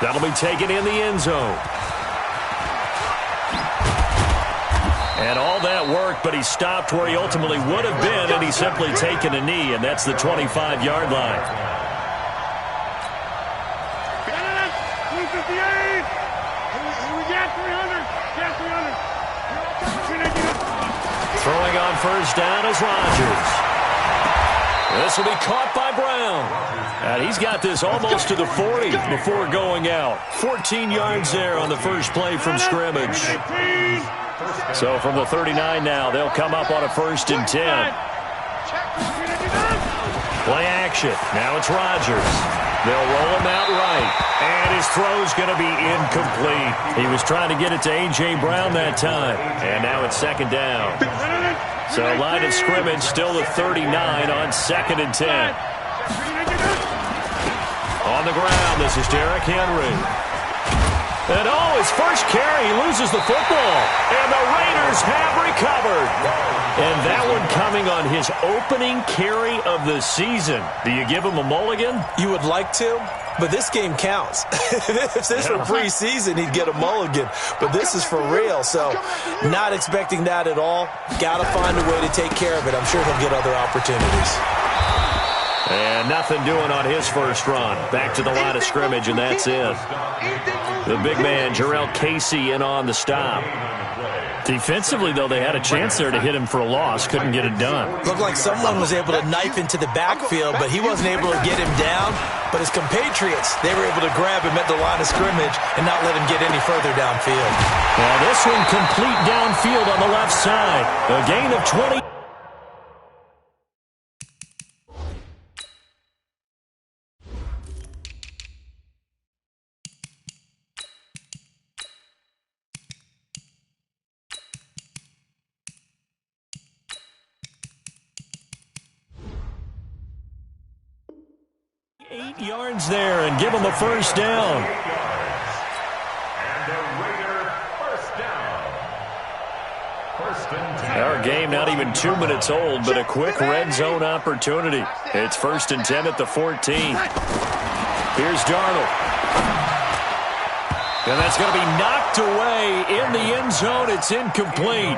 That'll be taken in the end zone. And all that work, but he stopped where he ultimately would have been, and he's simply taken a knee, and that's the 25-yard line. Throwing on first down is Rodgers. This will be caught by Brown. And he's got this almost to the 40 before going out. 14 yards there on the first play from scrimmage. So from the 39 now, they'll come up on a 1st and 10. Play action. Now it's Rodgers. They'll roll him out right. And his throw's going to be incomplete. He was trying to get it to A.J. Brown that time. And now it's 2nd down. So line of scrimmage still the 39 on 2nd and 10. On the ground, this is Derrick Henry. And his first carry, he loses the football. And the Raiders have recovered. And that one coming on his opening carry of the season. Do you give him a mulligan? You would like to, but this game counts. If this were preseason, he'd get a mulligan. But this is for real, so not expecting that at all. Got to find a way to take care of it. I'm sure he'll get other opportunities. And nothing doing on his first run. Back to the line of scrimmage, and that's it. The big man, Jarrell Casey, in on the stop. Defensively, though, they had a chance there to hit him for a loss. Couldn't get it done. Looked like someone was able to knife into the backfield, but he wasn't able to get him down. But his compatriots, they were able to grab him at the line of scrimmage and not let him get any further downfield. Well, this one complete downfield on the left side. A gain of 20. Yards there and give him a first down. Our game not even 2 minutes old, but a quick red zone opportunity. It's 1st and 10 at the 14. Here's Darnold. And that's going to be knocked away in the end zone. It's incomplete.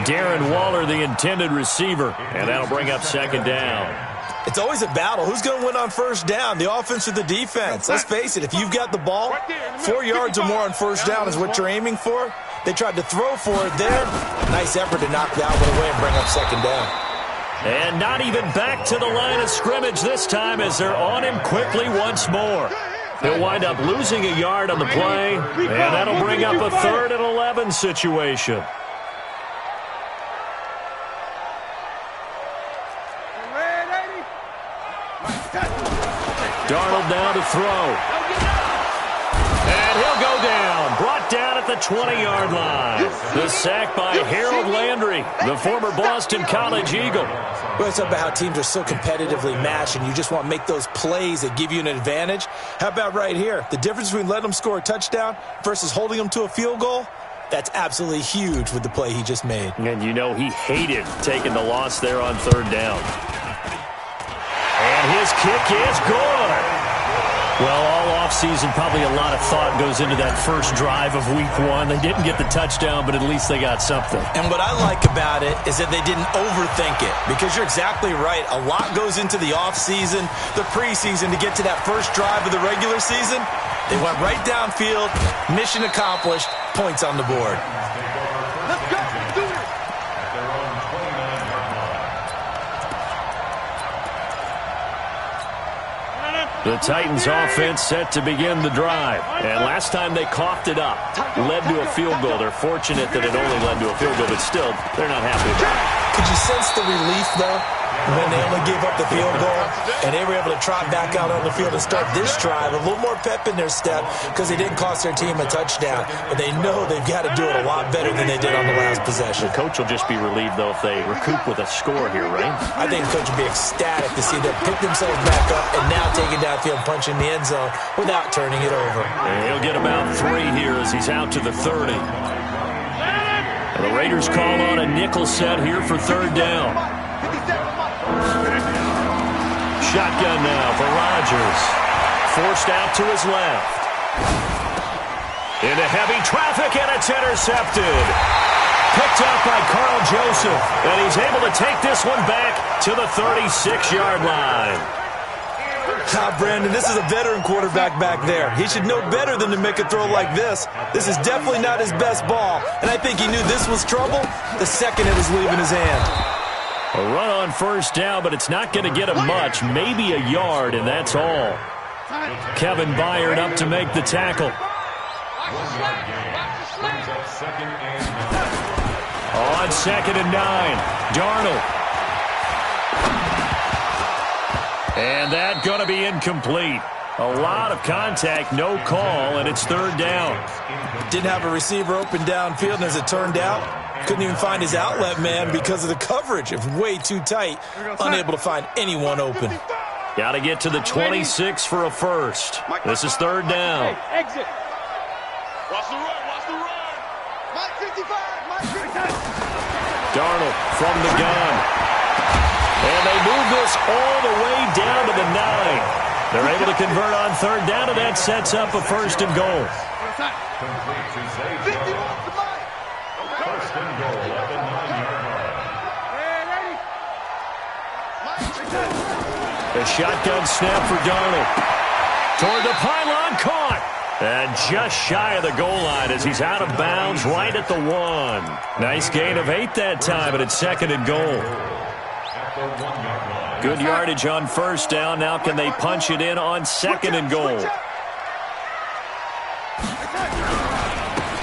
Darren Waller, the intended receiver. And that'll bring up 2nd down. It's always a battle. Who's going to win on first down, the offense or the defense? Let's face it, if you've got the ball, 4 yards or more on first down is what you're aiming for. They tried to throw for it there. Nice effort to knock that one away and bring up 2nd down. And not even back to the line of scrimmage this time as they're on him quickly once more. He'll wind up losing a yard on the play, and that'll bring up a 3rd and 11 situation. Darnold now to throw. And he'll go down. Brought down at the 20-yard line. The sack by Harold Landry, the former Boston College Eagle. Well, it's about how teams are so competitively matched, and you just want to make those plays that give you an advantage. How about right here? The difference between letting them score a touchdown versus holding them to a field goal, that's absolutely huge with the play he just made. And you know he hated taking the loss there on 3rd down. And his kick is good. Well, all offseason, probably a lot of thought goes into that first drive of week 1. They didn't get the touchdown, but at least they got something. And what I like about it is that they didn't overthink it, because you're exactly right. A lot goes into the offseason, the preseason to get to that first drive of the regular season. They went right downfield, mission accomplished, points on the board. Let's go. Do it. The Titans offense set to begin the drive. And last time they coughed it up, led to a field goal. They're fortunate that it only led to a field goal, but still, they're not happy about it. Could you sense the relief, though, when they only gave up the field goal and they were able to trot back out on the field and start this drive? A little more pep in their step because they didn't cost their team a touchdown. But they know they've got to do it a lot better than they did on the last possession. The coach will just be relieved, though, if they recoup with a score here, right? I think the coach will be ecstatic to see them pick themselves back up and now take it downfield and punch in the end zone without turning it over. And he'll get about 3 here as he's out to the 30. And the Raiders call on a nickel set here for 3rd down. Shotgun now for Rodgers. Forced out to his left. Into heavy traffic, and it's intercepted. Picked up by Carl Joseph, and he's able to take this one back to the 36-yard line. Brandon, this is a veteran quarterback back there. He should know better than to make a throw like this. This is definitely not his best ball, and I think he knew this was trouble the second it was leaving his hand. A run on first down, but it's not going to get him much, maybe a yard, and that's all. Kevin Byard up to make the tackle. On 2nd and 9, Darnold. And that going to be incomplete. A lot of contact, no call, and it's 3rd down. Didn't have a receiver open downfield, and as it turned out, couldn't even find his outlet man because of the coverage. It was way too tight, unable to find anyone open. Got to get to the 26 for a first. This is 3rd down. Exit. Watch the run. Watch the run. Mike 55. Mike 55. Darnold from the gun. And they move this all the way down to the 9. They're able to convert on 3rd down, and that sets up a 1st and goal. 51 to Mike. 1st and goal at the 9-yard line. The shotgun snap for Darnold. Toward the pylon, caught. And just shy of the goal line as he's out of bounds right at the 1. Nice gain of 8 that time, but it's 2nd and goal. Good yardage on 1st down. Now can they punch it in on 2nd and goal?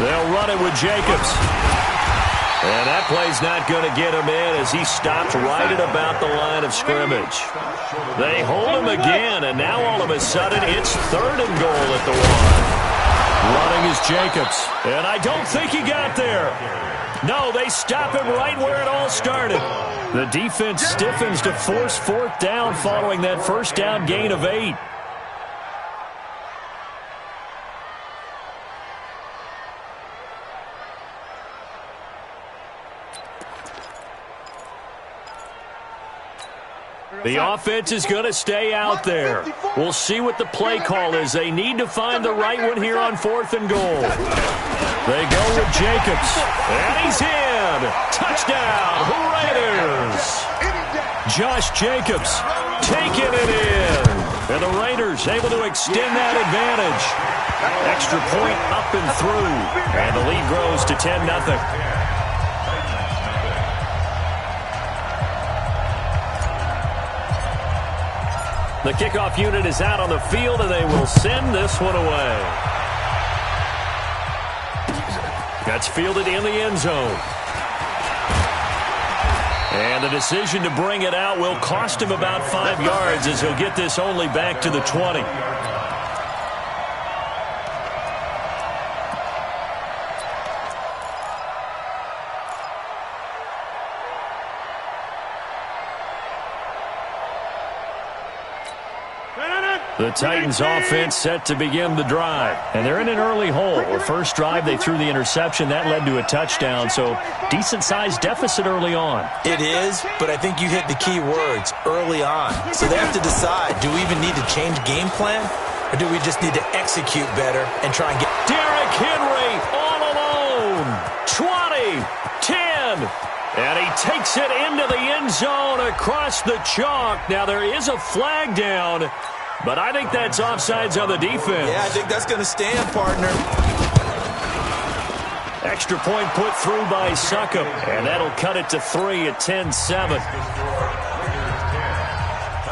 They'll run it with Jacobs. And that play's not going to get him in as he stopped right at about the line of scrimmage. They hold him again, and now all of a sudden it's 3rd and goal at the 1. Running is Jacobs, and I don't think he got there. No, they stop him right where it all started. The defense stiffens to force 4th down following that 1st down gain of 8. The offense is going to stay out there. We'll see what the play call is. They need to find the right one here on 4th and goal. They go with Jacobs. And he's in. Touchdown, Raiders. Josh Jacobs taking it in. And the Raiders able to extend that advantage. Extra point up and through. And the lead grows to 10-0. The kickoff unit is out on the field, and they will send this one away. That's fielded in the end zone. And the decision to bring it out will cost him about 5 yards as he'll get this only back to the 20. The Titans offense set to begin the drive. And they're in an early hole. The first drive, they threw the interception. That led to a touchdown, so decent-sized deficit early on. It is, but I think you hit the key words, early on. So they have to decide, do we even need to change game plan, or do we just need to execute better and try and get... Derrick Henry all alone. 20, 10, and he takes it into the end zone across the chalk. Now there is a flag down, but I think that's offsides on the defense. Yeah, I think that's going to stand, partner. Extra point put through by Succop, and that'll cut it to 3 at 10-7.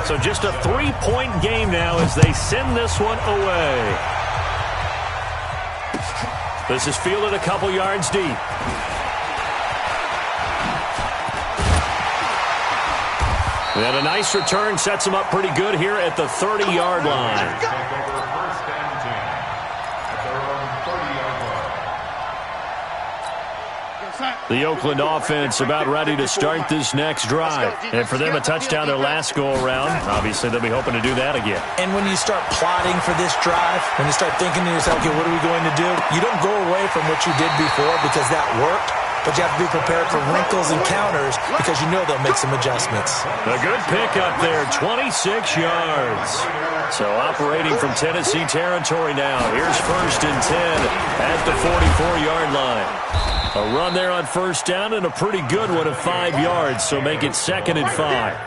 So just a 3-point game now as they send this one away. This is fielded a couple yards deep. And a nice return sets him up pretty good here at the 30-yard line. The Oakland offense about ready to start this next drive. And for them, a touchdown their last go-around. Obviously, they'll be hoping to do that again. And when you start plotting for this drive, when you start thinking to yourself, okay, what are we going to do? You don't go away from what you did before because that worked. but you have to be prepared for wrinkles and counters because you know they'll make some adjustments. A good pickup there, 26 yards. So operating from Tennessee territory now. Here's 1st and 10 at the 44-yard line. A run there on 1st down and a pretty good one of 5 yards, so make it 2nd and 5.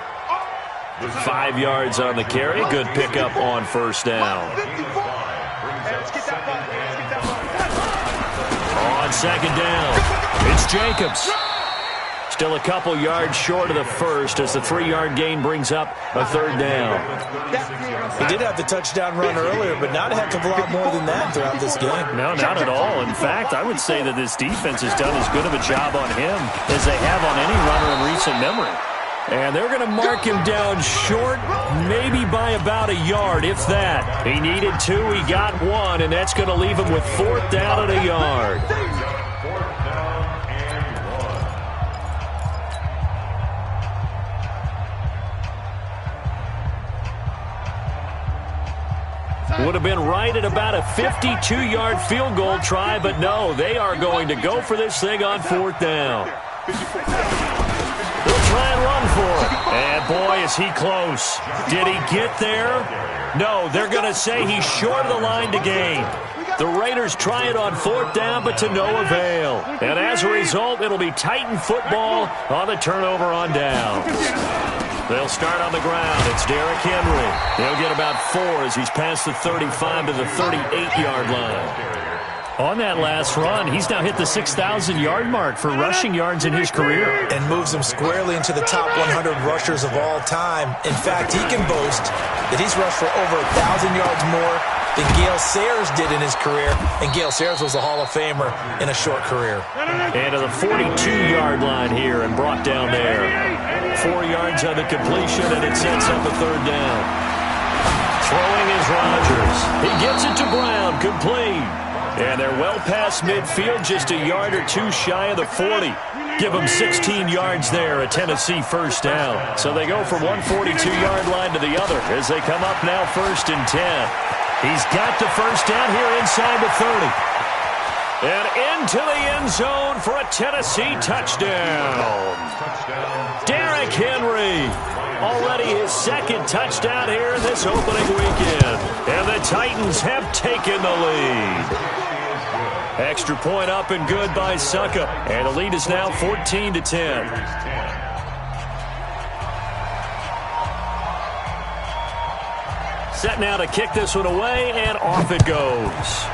5 yards on the carry. Good pickup on 1st down. On 2nd down, it's Jacobs. Still a couple yards short of the first as the 3-yard gain brings up a 3rd down. He did have the touchdown run earlier, but not a heck of a lot more than that throughout this game. No, not at all. In fact, I would say that this defense has done as good of a job on him as they have on any runner in recent memory. And they're going to mark him down short, maybe by about a yard, if that. He needed 2, he got 1, and that's going to leave him with 4th down and a yard. Would have been right at about a 52-yard field goal try, but no, they are going to go for this thing on 4th down. They'll try and run for it. And boy, is he close. Did he get there? No, they're going to say he's short of the line to gain. The Raiders try it on 4th down, but to no avail. And as a result, it'll be Titan football on the turnover on downs. They'll start on the ground. It's Derrick Henry. He'll get about 4 as he's past the 35 to the 38-yard line. On that last run, he's now hit the 6,000-yard mark for rushing yards in his career. And moves him squarely into the top 100 rushers of all time. In fact, he can boast that he's rushed for over 1,000 yards more than Gale Sayers did in his career. And Gale Sayers was a Hall of Famer in a short career. And to the 42-yard line here and brought down there. 4 yards on the completion, and it sets up a 3rd down. Throwing is Rodgers. He gets it to Brown, complete. And they're well past midfield, just a yard or 2 shy of the 40. Give them 16 yards there, a Tennessee 1st down. So they go from one 42-yard line to the other as they come up now 1st and 10. He's got the 1st down here inside the 30. And into the end zone for a Tennessee touchdown. Derrick Henry. Already his 2nd touchdown here in this opening weekend. And the Titans have taken the lead. Extra point up and good by Suckup. And the lead is now 14-10. Set now to kick this one away, and off it goes.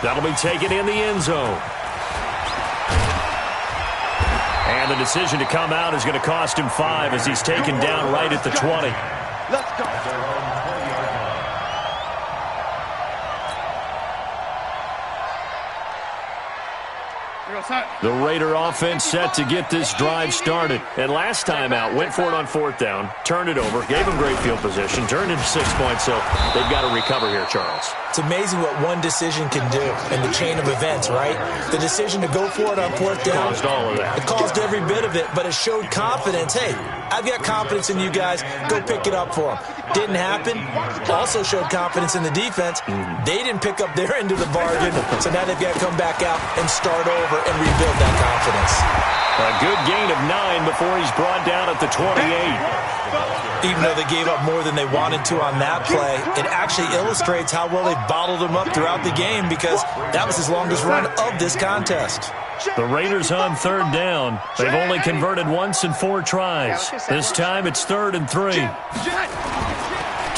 That'll be taken in the end zone. And the decision to come out is going to cost him 5 as he's taken down right at the 20. Let's go. The Raider offense set to get this drive started. And last time out, went for it on 4th down, turned it over, gave him great field position, turned into 6 points, so they've got to recover here, Charles. It's amazing what one decision can do in the chain of events, right? The decision to go for it on 4th down. Caused all of that. It caused every bit of it, but it showed confidence. Hey, I've got confidence in you guys. Go pick it up for them. Didn't happen. Also showed confidence in the defense. They didn't pick up their end of the bargain, so now they've got to come back out and start over and rebuild that confidence. A good gain of 9 before he's brought down at the 28. Even though they gave up more than they wanted to on that play, it actually illustrates how well they bottled him up throughout the game because that was his longest run of this contest. The Raiders on 3rd down. They've only converted once in 4 tries. This time it's 3rd and 3.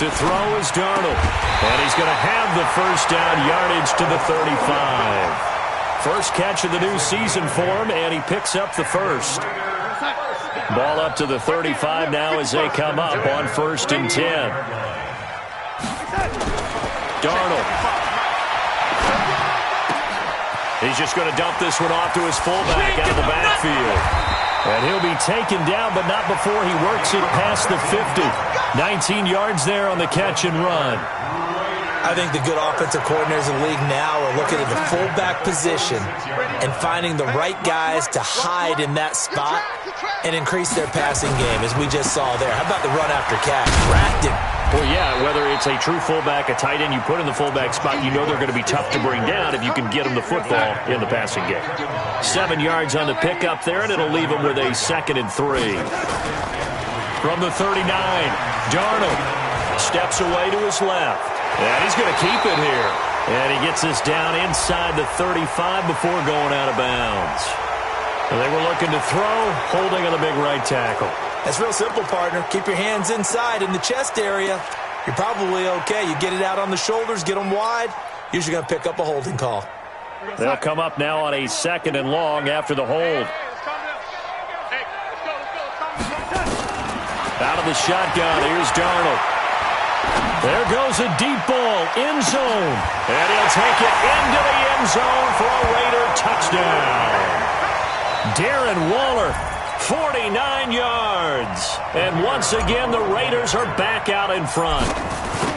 To throw is Darnold. And he's going to have the 1st down, yardage to the 35. First catch of the new season for him, and he picks up the 1st. Ball up to the 35 now as they come up on 1st and 10. Darnold. He's just going to dump this one off to his fullback out of the backfield. And he'll be taken down, but not before he works it past the 50. 19 yards there on the catch and run. I think the good offensive coordinators in the league now are looking at the fullback position and finding the right guys to hide in that spot and increase their passing game, as we just saw there. How about the run after catch? Tracked him, Well, yeah, whether it's a true fullback, a tight end you put in the fullback spot, you know they're going to be tough to bring down if you can get them the football in the passing game. 7 yards on the pickup there, and it'll leave them with a 2nd and 3. From the 39, Darnold steps away to his left. And he's going to keep it here. And he gets this down inside the 35 before going out of bounds. And they were looking to throw, holding on the big right tackle. That's real simple, partner. Keep your hands inside in the chest area. You're probably okay. You get it out on the shoulders, get them wide. Usually going to pick up a holding call. They'll come up now on a 2nd and long after the hold. Out of the shotgun, here's Darnold. There goes a deep ball, end zone. And he'll take it into the end zone for a Raider touchdown. Darren Waller, 49 yards. And once again, the Raiders are back out in front.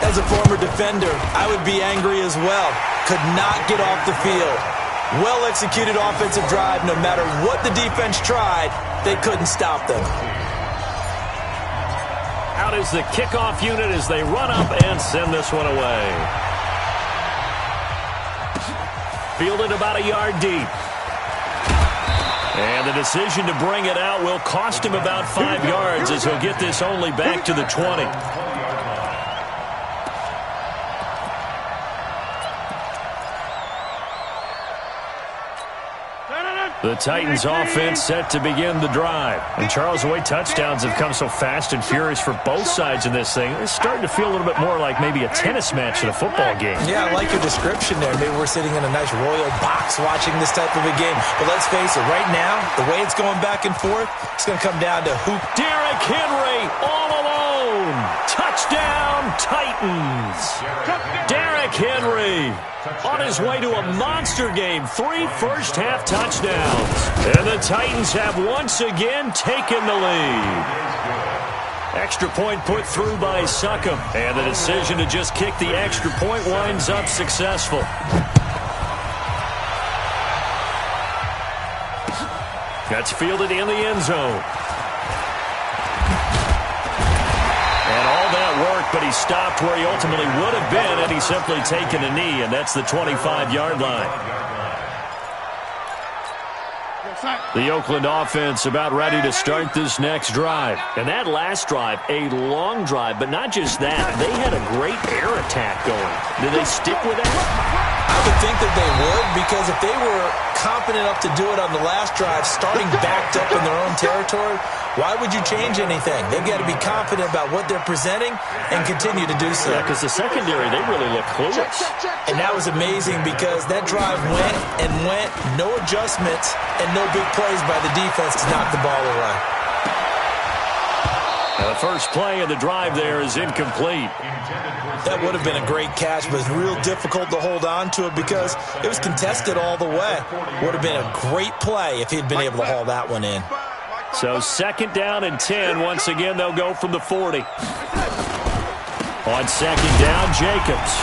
As a former defender, I would be angry as well. Could not get off the field. Well-executed offensive drive. No matter what the defense tried, they couldn't stop them. Out is the kickoff unit as they run up and send this one away. Fielded about a yard deep. And the decision to bring it out will cost him about 5 yards as he'll get this only back to the 20. The Titans offense set to begin the drive. And Charles, the way touchdowns have come so fast and furious for both sides in this thing, it's starting to feel a little bit more like maybe a tennis match in a football game. Yeah, I like your description there. Maybe we're sitting in a nice royal box watching this type of a game. But let's face it, right now, the way it's going back and forth, it's going to come down to who. Derrick Henry all alone. Touchdown, Titans. Derrick Henry on his way to a monster game. 3 first-half touchdowns. And the Titans have once again taken the lead. Extra point put through by Succum. And the decision to just kick the extra point winds up successful. That's fielded in the end zone. And all that work, but he stopped where he ultimately would have been had he simply taken a knee, and that's the 25-yard line. The Oakland offense about ready to start this next drive. And that last drive, a long drive, but not just that. They had a great air attack going. Did they stick with that? I would think that they would, because if they were confident enough to do it on the last drive, starting backed up in their own territory, why would you change anything? They've got to be confident about what they're presenting and continue to do so. Yeah, because the secondary, they really look clueless. And that was amazing because that drive went and went, no adjustments, and no big plays by the defense to knock the ball away. Now the first play of the drive there is incomplete. That would have been a great catch, but it's real difficult to hold on to it because it was contested all the way. Would have been a great play if he'd been able to haul that one in. So 2nd down and 10. Once again, they'll go from the 40. On 2nd down, Jacobs.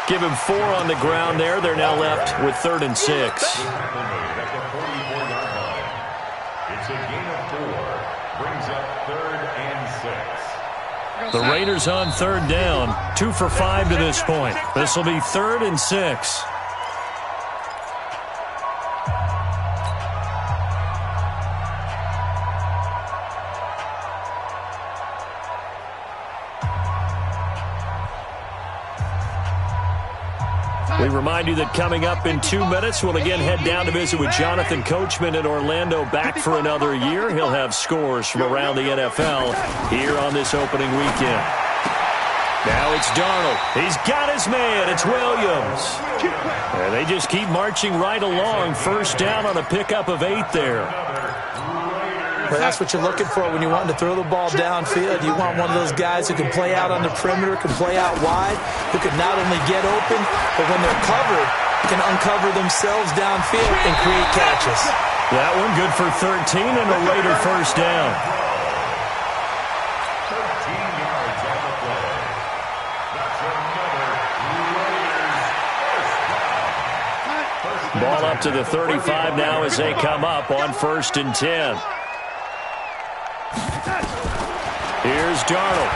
Give him 4 on the ground there. They're now left with 3rd and 6. It's a gain of 4. Brings up 3rd and 6. The Raiders on 3rd down. 2 for 5 to this point. This will be 3rd and 6. We remind you that coming up in 2 minutes, we'll again head down to visit with Jonathan Coachman in Orlando, back for another year. He'll have scores from around the NFL here on this opening weekend. Now it's Darnold. He's got his man. It's Williams. And they just keep marching right along. 1st down on a pickup of 8 there. Well, that's what you're looking for when you want to throw the ball downfield. You want one of those guys who can play out on the perimeter, can play out wide, who can not only get open, but when they're covered, can uncover themselves downfield and create catches. That one good for 13 and a Raider 1st down. 13 yards on the play. That's another Raiders 1st down. Ball up to the 35 now as they come up on 1st and 10. Here's Darnold.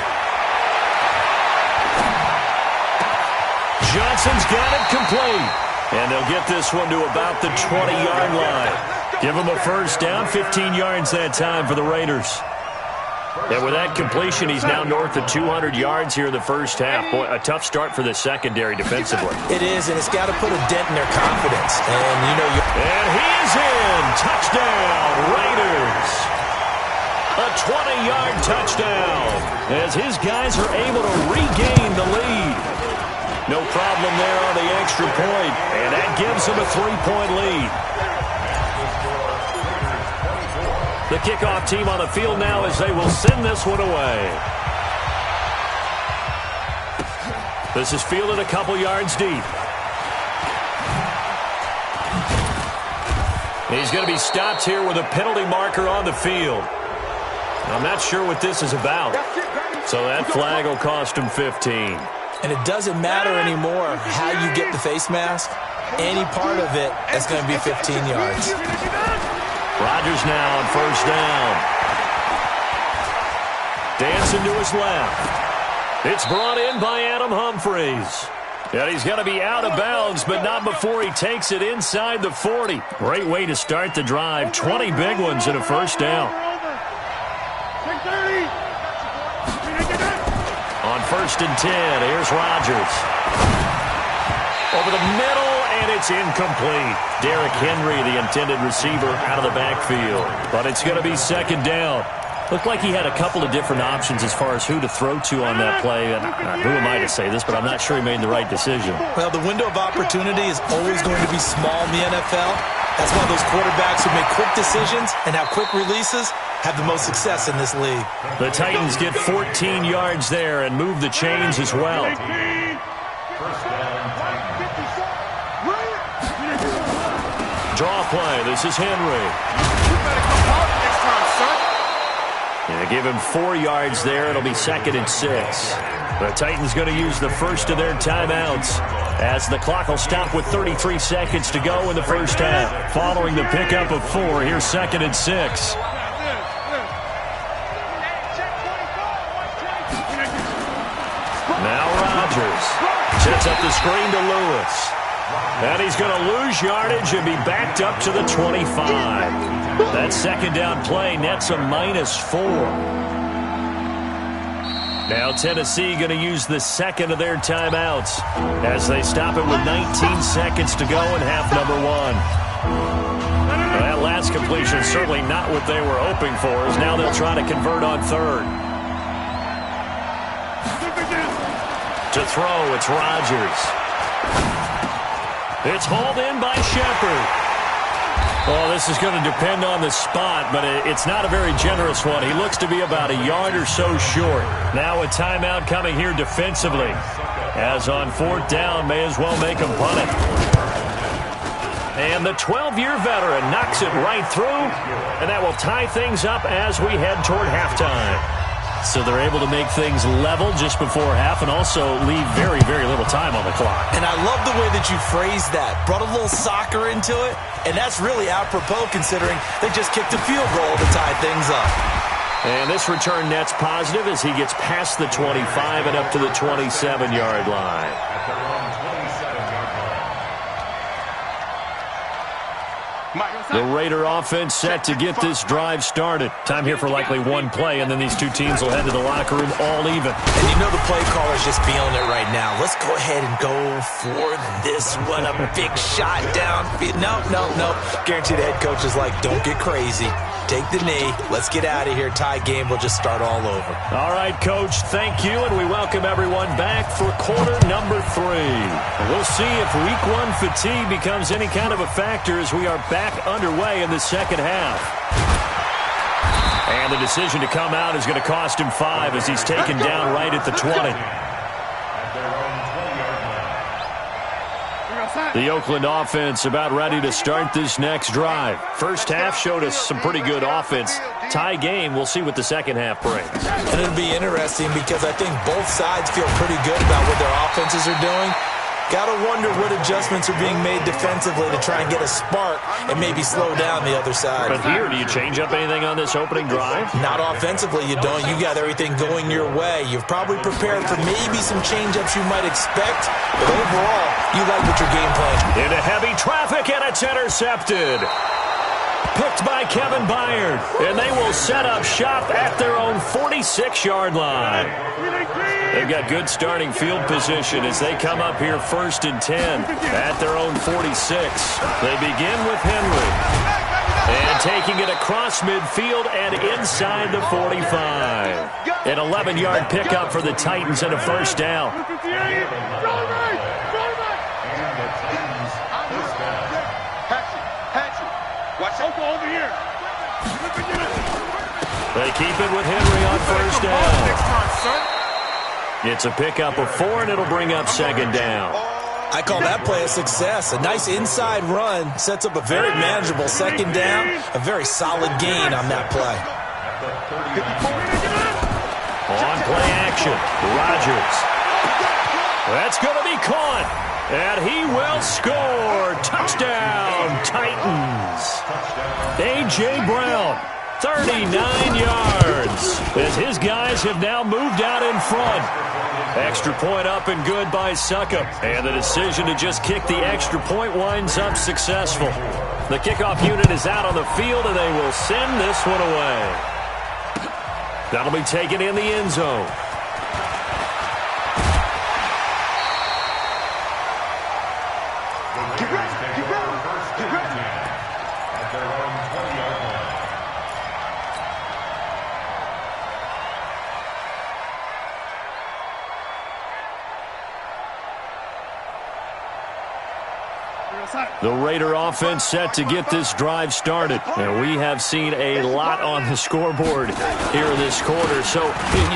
Johnson's got it complete. And they'll get this one to about the 20-yard line. Give them a first down, 15 yards that time for the Raiders. And with that completion, he's now north of 200 yards here in the first half. Boy, a tough start for the secondary defensively. It is, and it's got to put a dent in their confidence. And, you know, and he is in. Touchdown, Raiders. A 20-yard touchdown as his guys are able to regain the lead. No problem there on the extra point, and that gives them a 3-point lead. The kickoff team on the field now as they will send this one away. This is fielded a couple yards deep. He's going to be stopped here with a penalty marker on the field. I'm not sure what this is about. So that flag will cost him 15. And it doesn't matter anymore how you get the face mask. Any part of it, that's going to be 15 yards. Rodgers now on first down. Dancing to his left. It's brought in by Adam Humphries. And he's going to be out of bounds, but not before he takes it inside the 40. Great way to start the drive. 20 big ones in a first down. On first and 10, here's Rodgers. Over the middle, and it's incomplete. Derrick Henry, the intended receiver, out of the backfield. But it's going to be second down. Looked like he had a couple of different options as far as who to throw to on that play. And who am I to say this, but I'm not sure he made the right decision. Well, the window of opportunity is always going to be small in the NFL. That's why those quarterbacks who make quick decisions and have quick releases have the most success in this league. The Titans get 14 yards there and move the chains as well. Draw play. This is Henry. Yeah, give him 4 yards there. It'll be second and 6. The Titans going to use the first of their timeouts as the clock will stop with 33 seconds to go in the first half. Following the pickup of 4, here's second and 6. Now Rodgers sets up the screen to Lewis. And he's going to lose yardage and be backed up to the 25. That second down play nets a -4. Now Tennessee going to use the second of their timeouts as they stop it with 19 seconds to go in half number 1. Well, that last completion is certainly not what they were hoping for, as now they'll try to convert on third. To throw, it's Rodgers. It's hauled in by Shepard. Well, this is going to depend on the spot, but it's not a very generous one. He looks to be about a yard or so short. Now a timeout coming here defensively. As on fourth down, may as well make him punt it. And the 12-year veteran knocks it right through, and that will tie things up as we head toward halftime. So they're able to make things level just before half and also leave very, very little time on the clock. And I love the way that you phrased that. Brought a little soccer into it, and that's really apropos considering they just kicked a field goal to tie things up. And this return net's positive as he gets past the 25 and up to the 27-yard line. The Raider offense set to get this drive started. Time here for likely one play, and then these two teams will head to the locker room all even. And you know the play caller's just feeling it right now. Let's go ahead and go for this one. A big shot down. No. Guaranteed the head coach is like, don't get crazy. Take the knee. Let's get out of here. Tie game. We'll just start all over. All right, Coach. Thank you, and we welcome everyone back for quarter number 3. We'll see if week 1 fatigue becomes any kind of a factor as we are back underway in the second half. And the decision to come out is going to cost him 5 as he's taken down right at the 20. The Oakland offense about ready to start this next drive. First half showed us some pretty good offense. Tie game, we'll see what the second half brings. And it'll be interesting because I think both sides feel pretty good about what their offenses are doing. Got to wonder what adjustments are being made defensively to try and get a spark and maybe slow down the other side. But here, do you change up anything on this opening drive? Not offensively, you don't. You got everything going your way. You've probably prepared for maybe some change-ups you might expect, but overall, you like what your game plan. Into heavy traffic, and it's intercepted. Picked by Kevin Byard, and they will set up shop at their own 46-yard line. They've got good starting field position as they come up here 1st and 10 at their own 46. They begin with Henry. And taking it across midfield and inside the 45. An 11-yard pickup for the Titans and a first down. Over here. They keep it with Henry on first down. It's a pickup of 4, and it'll bring up 2nd down. I call that play a success. A nice inside run sets up a very manageable 2nd down. A very solid gain on that play. On play action, Rodgers. That's going to be caught. And he will score. Touchdown, Titans. A.J. Brown, 39 yards. As his guys have now moved out in front. Extra point up and good by Succop. And the decision to just kick the extra point winds up successful. The kickoff unit is out on the field, and they will send this one away. That'll be taken in the end zone. The Raider offense set to get this drive started. And we have seen a lot on the scoreboard here in this quarter. So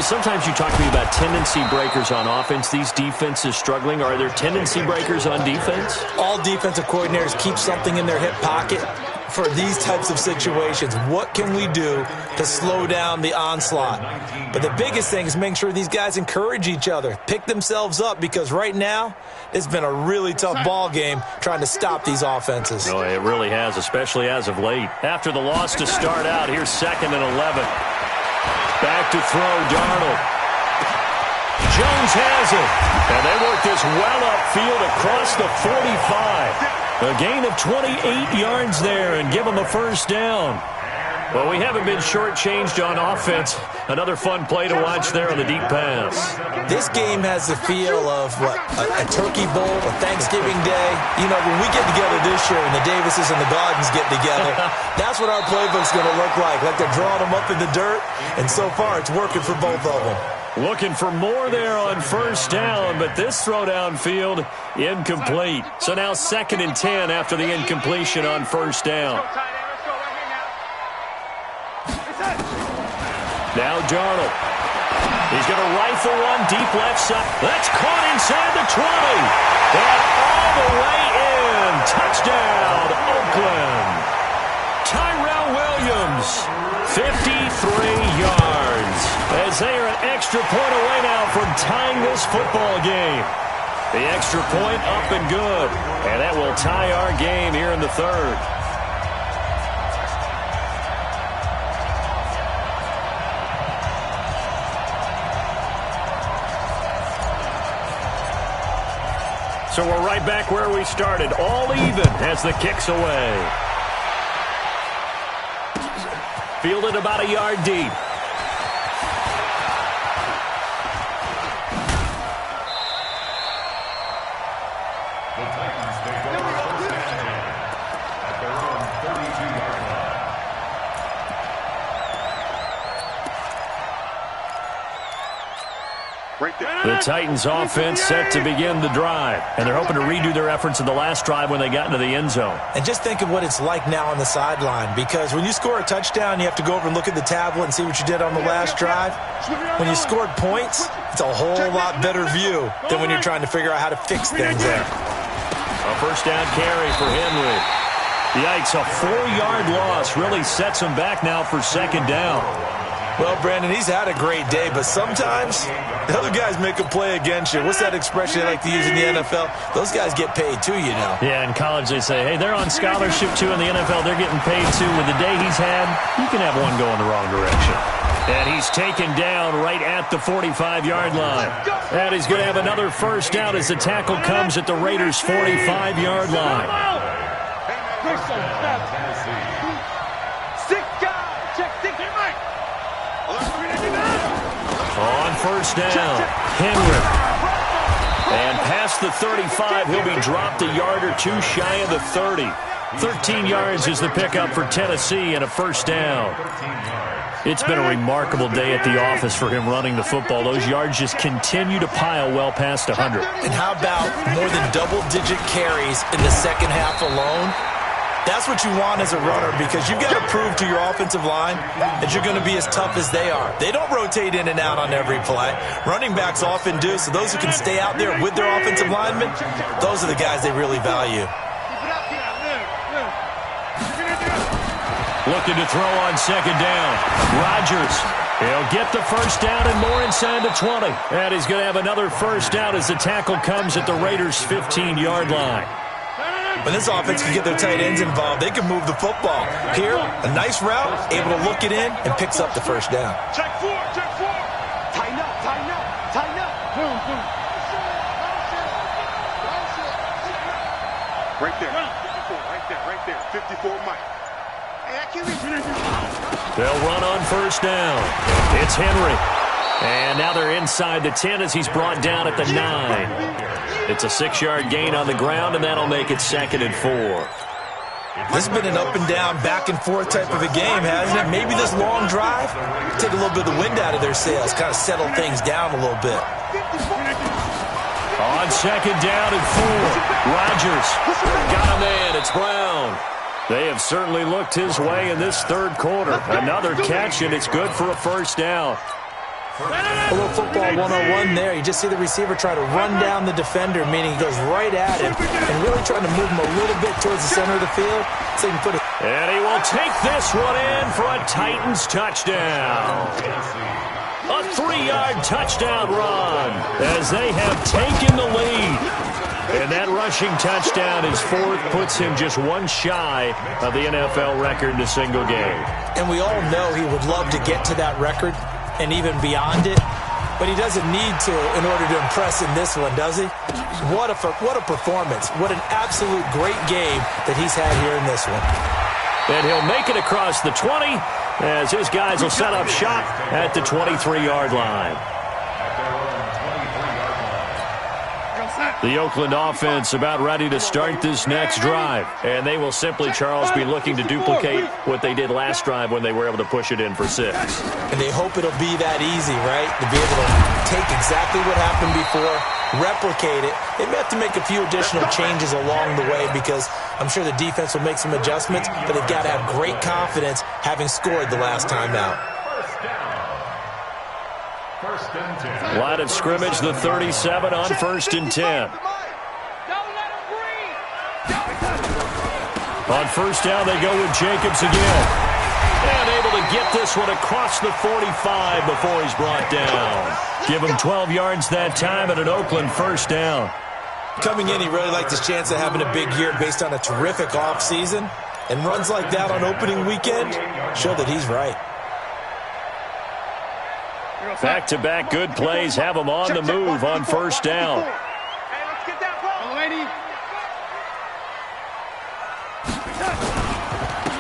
sometimes you talk to me about tendency breakers on offense. These defenses struggling. Are there tendency breakers on defense? All defensive coordinators keep something in their hip pocket for these types of situations. What can we do to slow down the onslaught? But the biggest thing is making sure these guys encourage each other, pick themselves up, because right now it's been a really tough ball game trying to stop these offenses. Oh, it really has, especially as of late. After the loss to start out, here's 2nd and 11. Back to throw, Darnold. Jones has it. And they work this well upfield across the 45. A gain of 28 yards there and give them a first down. Well, we haven't been shortchanged on offense. Another fun play to watch there on the deep pass. This game has the feel of, a turkey bowl, a Thanksgiving day. You know, when we get together this year and the Davises and the Gardens get together, that's what our playbook's going to look like they're drawing them up in the dirt, and so far it's working for both of them. Looking for more there on first down, but this throw downfield, incomplete. So now 2nd and 10 after the incompletion on first down. Now Darnold. He's going to rifle one deep left side. That's caught inside the 20. And all the way in. Touchdown, Oakland. Tyrell Williams, 53 yards. As they are an extra point away now from tying this football game. The extra point up and good. And that will tie our game here in the 3rd. So we're right back where we started. All even as the kick's away. Fielded about a yard deep. The Titans take over first and 10 at their own 32-yard line. The Titans offense set to begin the drive. And they're hoping to redo their efforts in the last drive when they got into the end zone. And just think of what it's like now on the sideline, because when you score a touchdown, you have to go over and look at the tablet and see what you did on the last drive. When you scored points, it's a whole lot better view than when you're trying to figure out how to fix things there. A first down carry for Henry. Yikes, a 4-yard loss really sets him back now for 2nd down. Well, Brandon, he's had a great day, but sometimes the other guys make a play against you. What's that expression they like to use in the NFL? Those guys get paid too, you know. Yeah, in college they say, hey, they're on scholarship too. In the NFL, they're getting paid too. With the day he's had, you can have one going the wrong direction. And he's taken down right at the 45-yard line. And he's going to have another first down as the tackle comes at the Raiders' 45-yard line. On first down, Henry. And past the 35, he'll be dropped a yard or two shy of the 30. 13 yards is the pickup for Tennessee and a first down. It's been a remarkable day at the office for him running the football. Those yards just continue to pile well past 100. And how about more than double-digit carries in the second half alone? That's what you want as a runner, because you've got to prove to your offensive line that you're going to be as tough as they are. They don't rotate in and out on every play. Running backs often do, so those who can stay out there with their offensive linemen, those are the guys they really value. Looking to throw on second down. Rodgers. He'll get the first down and more inside the 20. And he's going to have another first down as the tackle comes at the Raiders' 15-yard line. When this offense can get their tight ends involved, they can move the football. Here, a nice route, able to look it in, and picks up the first down. Check four, check four. Tighten up, tighten up, tighten up. Boom, boom. Right there, 54, right there, 54 Mike. They'll run on first down. It's Henry. And now they're inside the 10 as he's brought down at the 9. It's a 6-yard gain on the ground, and that'll make it 2nd and 4. This has been an up-and-down, back-and-forth type of a game, hasn't it? Maybe this long drive, take a little bit of the wind out of their sails, kind of settle things down a little bit. On second down and 4, Rodgers got a man. It's Brown. They have certainly looked his way in this third quarter. Another catch, and it's good for a first down. A little football 101 there. You just see the receiver try to run down the defender, meaning he goes right at him and really trying to move him a little bit towards the center of the field so he can put it. And he will take this one in for a Titans touchdown. A 3-yard touchdown run as they have taken the lead. And that rushing touchdown is 4th, puts him just one shy of the NFL record in a single game. And we all know he would love to get to that record and even beyond it, but he doesn't need to in order to impress in this one, does he? What a performance. What an absolute great game that he's had here in this one. And he'll make it across the 20 as his guys will set up shop at the 23-yard line. The Oakland offense about ready to start this next drive. And they will simply, Charles, be looking to duplicate what they did last drive when they were able to push it in for 6. And they hope it'll be that easy, right? To be able to take exactly what happened before, replicate it. They may have to make a few additional changes along the way because I'm sure the defense will make some adjustments, but they've got to have great confidence having scored the last time out. Line of scrimmage, the 37 on 1st and 10. On first down, they go with Jacobs again. And able to get this one across the 45 before he's brought down. Give him 12 yards that time at an Oakland first down. Coming in, he really liked his chance of having a big year based on a terrific offseason. And runs like that on opening weekend show that he's right. Back-to-back good plays have him on the move on first down.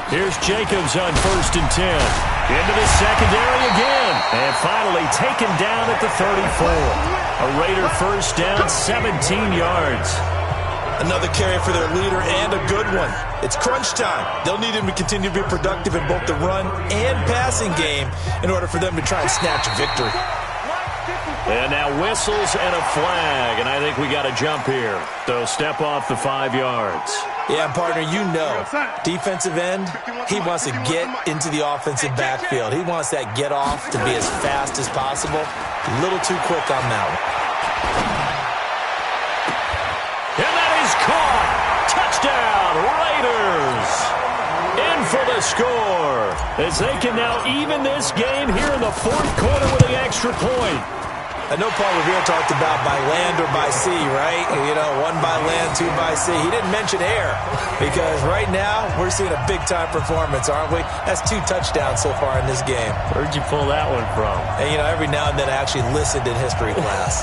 Here's Jacobs on 1st and 10. Into the secondary again. And finally taken down at the 34. A Raider first down, 17 yards. Another carry for their leader and a good one. It's crunch time. They'll need him to continue to be productive in both the run and passing game in order for them to try and snatch a victory. And now whistles and a flag, and I think we got a jump here. So step off the 5 yards. Yeah, partner, you know, defensive end, he wants to get into the offensive backfield. He wants that get off to be as fast as possible. A little too quick on that one. And that is caught. Touchdown, Raiders. in for the score, as they can now even this game here in the fourth quarter with the extra point. I know Paul Revere talked about by land or by sea, right? You know, one by land, two by sea. He didn't mention air because right now we're seeing a big-time performance, aren't we? That's 2 touchdowns so far in this game. Where'd you pull that one from? And, you know, every now and then I actually listened in history class.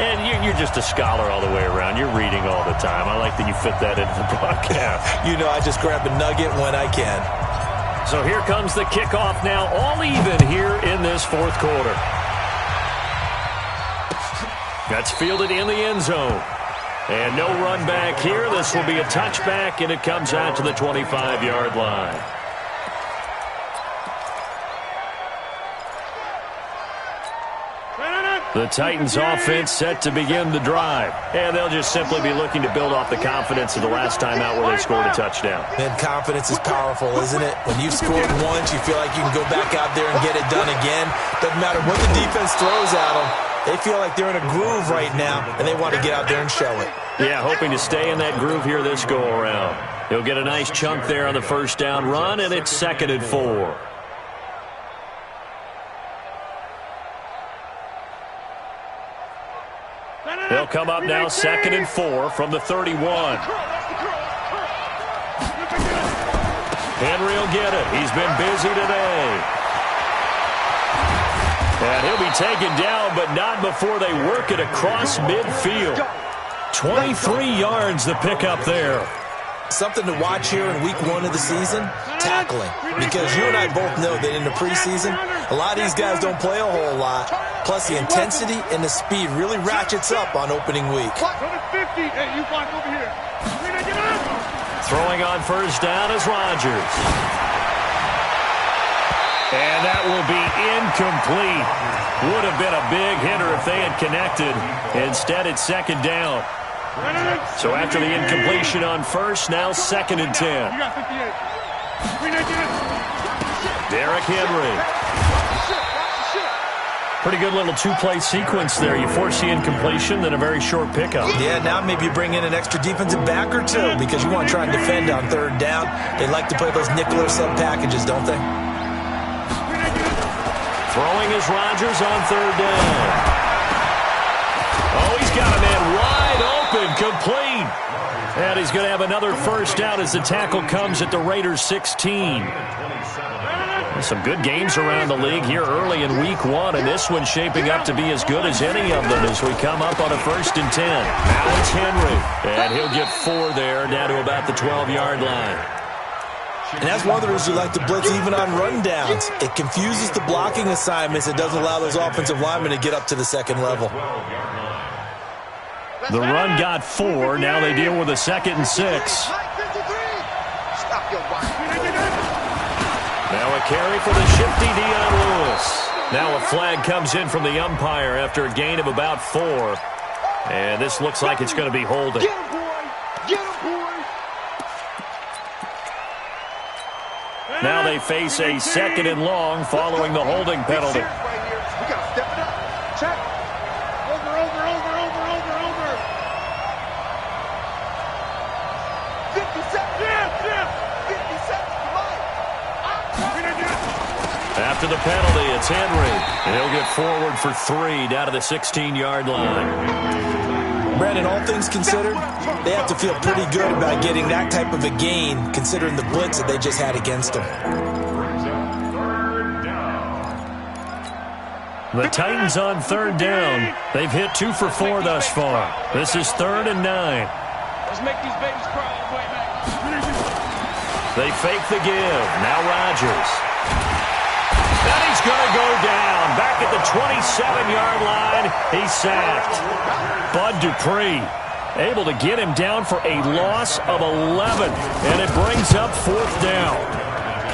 And you're just a scholar all the way around. You're reading all the time. I like that you fit that into the broadcast. You know, I just grab a nugget when I can. So here comes the kickoff now, all even here in this fourth quarter. That's fielded in the end zone. And no run back here. This will be a touchback, and it comes out to the 25-yard line. The Titans offense set to begin the drive. And they'll just simply be looking to build off the confidence of the last time out where they scored a touchdown. Man, confidence is powerful, isn't it? When you've scored once, you feel like you can go back out there and get it done again. Doesn't matter what the defense throws at them. They feel like they're in a groove right now, and they want to get out there and show it. Yeah, hoping to stay in that groove here this go-around. He'll get a nice chunk there on the first down run, and it's 2nd and 4. They'll come up now 2nd and 4 from the 31. Henry will get it. He's been busy today. And he'll be taken down, but not before they work it across midfield. 23 yards the pickup there. Something to watch here in week 1 of the season, tackling. Because you and I both know that in the preseason, a lot of these guys don't play a whole lot. Plus, the intensity and the speed really ratchets up on opening week. Throwing on first down is Rodgers. And that will be incomplete. Would have been a big hitter if they had connected. Instead, it's 2nd down. So after the incompletion on first, now 2nd and 10. Derrick Henry. Pretty good little 2-play sequence there. You force the incompletion, then a very short pickup. Yeah, now maybe you bring in an extra defensive back or 2 because you want to try and defend on 3rd down. They like to play those nickel or sub packages, don't they? Throwing is Rodgers on 3rd down. Oh, he's got a man wide open, complete. And he's going to have another first down as the tackle comes at the Raiders' 16. Some good games around the league here early in week 1, and this one's shaping up to be as good as any of them as we come up on a 1st and 10. Now it's Henry, and he'll get 4 there, down to about the 12-yard line. And that's one of the reasons you like to blitz even on rundowns. It confuses the blocking assignments. It doesn't allow those offensive linemen to get up to the 2nd level. The run got 4. Now they deal with a 2nd and 6. Now a carry for the shifty Dion Lewis. Now a flag comes in from the umpire after a gain of about 4. And this looks like it's going to be holding. Get him, boy! Get him, boy! Now they face a 2nd and long following the holding penalty. We got to step it up. Check. Over. 50 seconds. 50 seconds. Come on. After the penalty, it's Henry. And he'll get forward for 3 down to the 16-yard line. Brandon, all things considered, they have to feel pretty good about getting that type of a gain, considering the blitz that they just had against them. The Titans on 3rd down. They've hit 2 for 4 thus far. This is 3rd and 9. Let's make these babies cry all the way back. They fake the give. Now Rodgers. And he's going to go down. Back at the 27-yard line. He's sacked. Bud Dupree able to get him down for a loss of 11. And it brings up 4th down.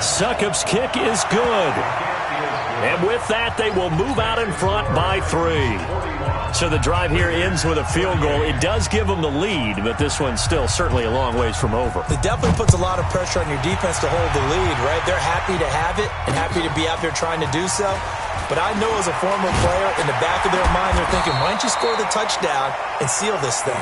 Succop's kick is good. And with that, they will move out in front by 3. So the drive here ends with a field goal. It does give them the lead, but this one's still certainly a long ways from over. It definitely puts a lot of pressure on your defense to hold the lead, right? They're happy to have it and happy to be out there trying to do so. But I know as a former player, in the back of their mind, they're thinking, why don't you score the touchdown and seal this thing?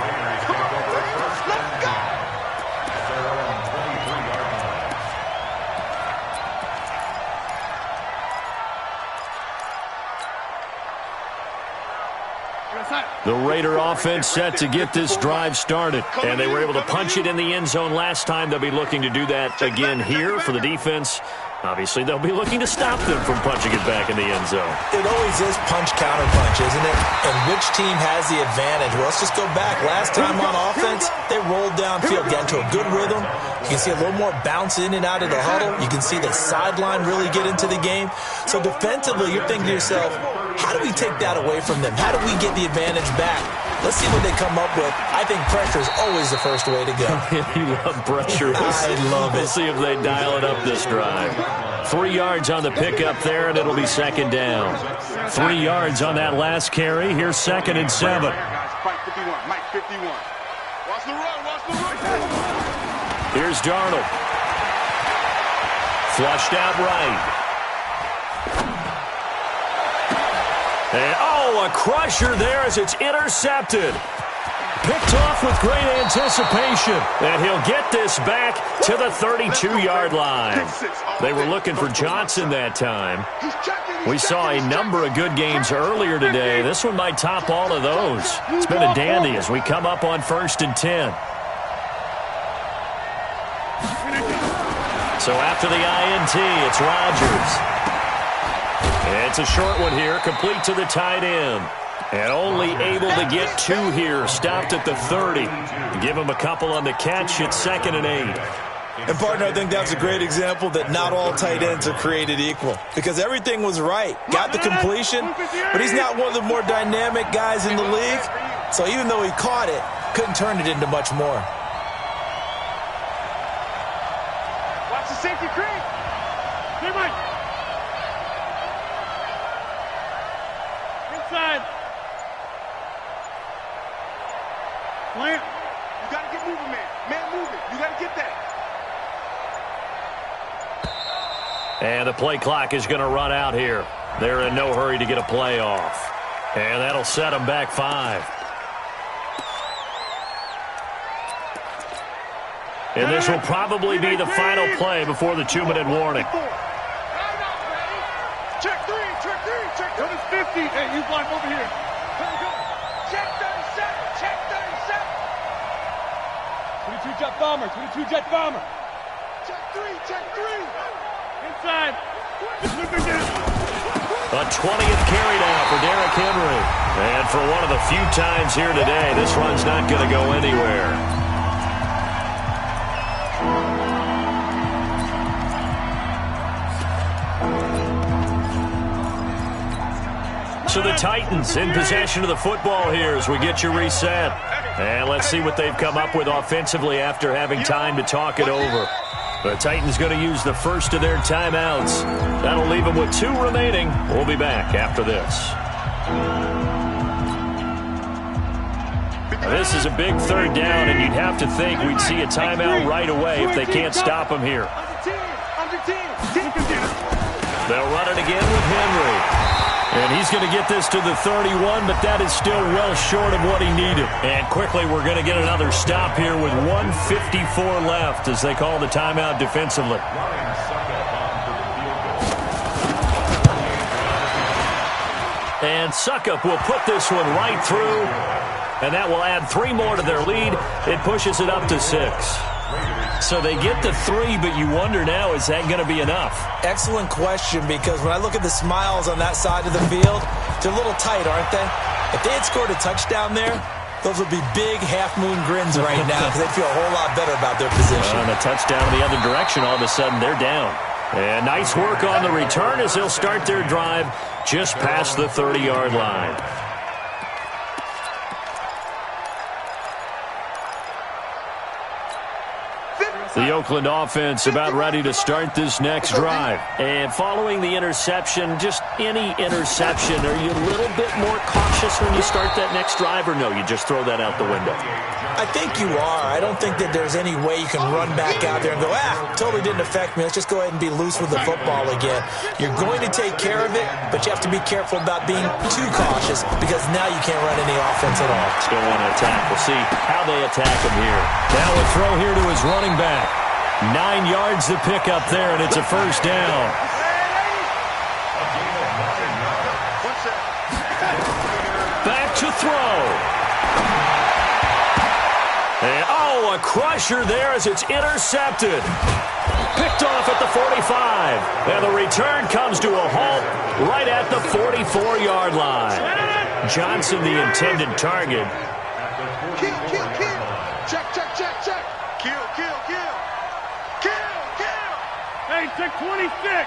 The Raider offense set to get this drive started. And they were able to punch it in the end zone last time. They'll be looking to do that again here for the defense. Obviously, they'll be looking to stop them from punching it back in the end zone. It always is punch-counter-punch, isn't it? And which team has the advantage? Well, let's just go back. Last time on offense, they rolled downfield, got into a good rhythm. You can see a little more bounce in and out of the huddle. You can see the sideline really get into the game. So defensively, you're thinking to yourself, how do we take that away from them? How do we get the advantage back? Let's see what they come up with. I think pressure is always the first way to go. You love pressure. I love it. We'll see if they dial it up this drive. 3 yards on the pickup there, and it'll be second down. 3 yards on that last carry. Here's 2nd and 7. Mike 51, Mike 51. Watch the run, watch the run. Here's Darnold. Flushed out right. And, a crusher there as it's intercepted. Picked off with great anticipation. And he'll get this back to the 32-yard line. They were looking for Johnson that time. We saw a number of good games earlier today. This one might top all of those. It's been a dandy as we come up on 1st and 10. So after the INT, it's Rodgers. It's a short one here, complete to the tight end. And only able to get 2 here, stopped at the 30. Give him a couple on the catch, it's 2nd and 8. And, partner, I think that's a great example that not all tight ends are created equal. Because everything was right. Got the completion, but he's not one of the more dynamic guys in the league. So even though he caught it, couldn't turn it into much more. Watch the safety creep. Hey, Mike. Inside. Plant. You got to get moving, man. Man, moving. You got to get that. And the play clock is going to run out here. They're in no hurry to get a play off. And that'll set them back 5. And this will probably be the final play before the 2-minute warning. Check 3, check 3, check 3. What is 50? Hey, you block over here. Check 37, check 37. 22 jet bomber, 22 jet bomber. Check 3, check 3. Inside. A 20th carry now for Derrick Henry. And for one of the few times here today, this run's not going to go anywhere. So the Titans in possession of the football here as we get you reset. And let's see what they've come up with offensively after having time to talk it over. The Titans going to use the first of their timeouts. That'll leave them with 2 remaining. We'll be back after this. This is a big 3rd down, and you'd have to think we'd see a timeout right away if they can't stop them here. They'll run it again with Henry. And he's going to get this to the 31, but that is still well short of what he needed. And quickly, we're going to get another stop here with 1:54 left as they call the timeout defensively. And Suckup will put this one right through, and that will add 3 more to their lead. It pushes it up to 6. So they get to 3, but you wonder now, is that going to be enough? Excellent question, because when I look at the smiles on that side of the field, they're a little tight, aren't they? If they had scored a touchdown there, those would be big half-moon grins right now because they'd feel a whole lot better about their position. And a touchdown in the other direction, all of a sudden they're down. And nice work on the return as they'll start their drive just past the 30-yard line. The Oakland offense about ready to start this next drive. And following the interception, just any interception, are you a little bit more cautious when you start that next drive, or no, you just throw that out the window? I think you are. I don't think that there's any way you can run back out there and go, totally didn't affect me. Let's just go ahead and be loose with the football again. You're going to take care of it, but you have to be careful about being too cautious because now you can't run any offense at all. Still want to attack. We'll see how they attack him here. Now a throw here to his running back. 9 yards to pick up there, and it's a 1st down. Back to throw. Oh, a crusher there as it's intercepted. Picked off at the 45. And the return comes to a halt right at the 44-yard line. Johnson, the intended target. Kill. Check. Kill. Hey, check 26.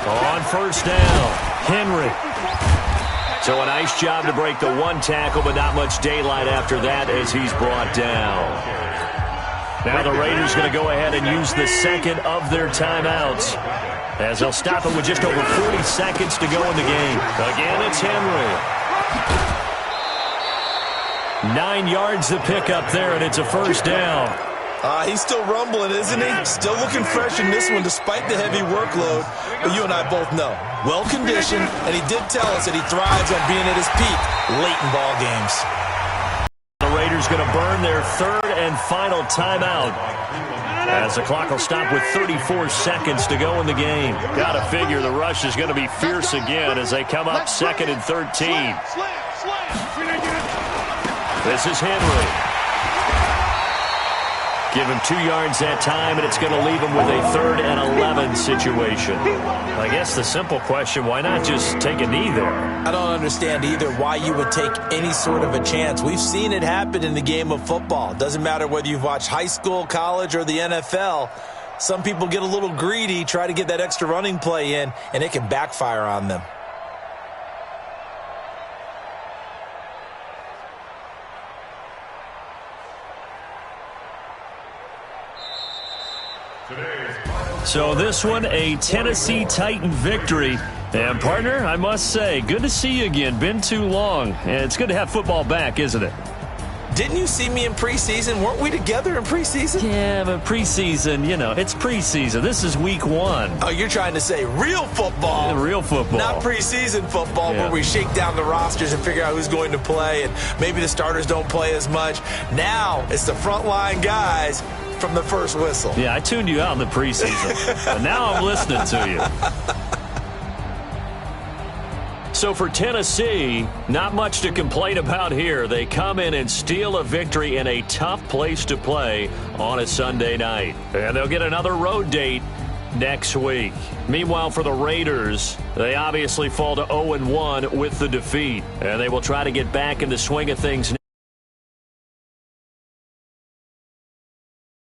On first down, Henry. So a nice job to break the one tackle, but not much daylight after that as he's brought down. Now the Raiders going to go ahead and use the second of their timeouts, as they'll stop it with just over 40 seconds to go in the game. Again, it's Henry. 9 yards to pick up there, and it's a first down. He's still rumbling, isn't he? Still looking fresh in this one despite the heavy workload. But you and I both know, well-conditioned, and he did tell us that he thrives on being at his peak late in ball games. The Raiders going to burn their third and final timeout, as the clock will stop with 34 seconds to go in the game. Got to figure the rush is going to be fierce again as they come up 2nd and 13. This is Henry. Give him 2 yards that time, and it's going to leave him with a 3rd and 11 situation. I guess the simple question, why not just take a knee there? I don't understand either why you would take any sort of a chance. We've seen it happen in the game of football. It doesn't matter whether you've watched high school, college, or the NFL. Some people get a little greedy, try to get that extra running play in, and it can backfire on them. So this one, a Tennessee Titan victory. And, partner, I must say, good to see you again. Been too long. And it's good to have football back, isn't it? Didn't you see me in preseason? Weren't we together in preseason? Yeah, but preseason, you know, it's preseason. This is week 1. Oh, you're trying to say real football. Real football. Not preseason football where we shake down the rosters and figure out who's going to play, and maybe the starters don't play as much. Now it's the frontline guys from the first whistle. Yeah, I tuned you out in the preseason, but now I'm listening to you. So for Tennessee, not much to complain about here. They come in and steal a victory in a tough place to play on a Sunday night. And they'll get another road date next week. Meanwhile, for the Raiders, they obviously fall to 0-1 with the defeat. And they will try to get back in the swing of things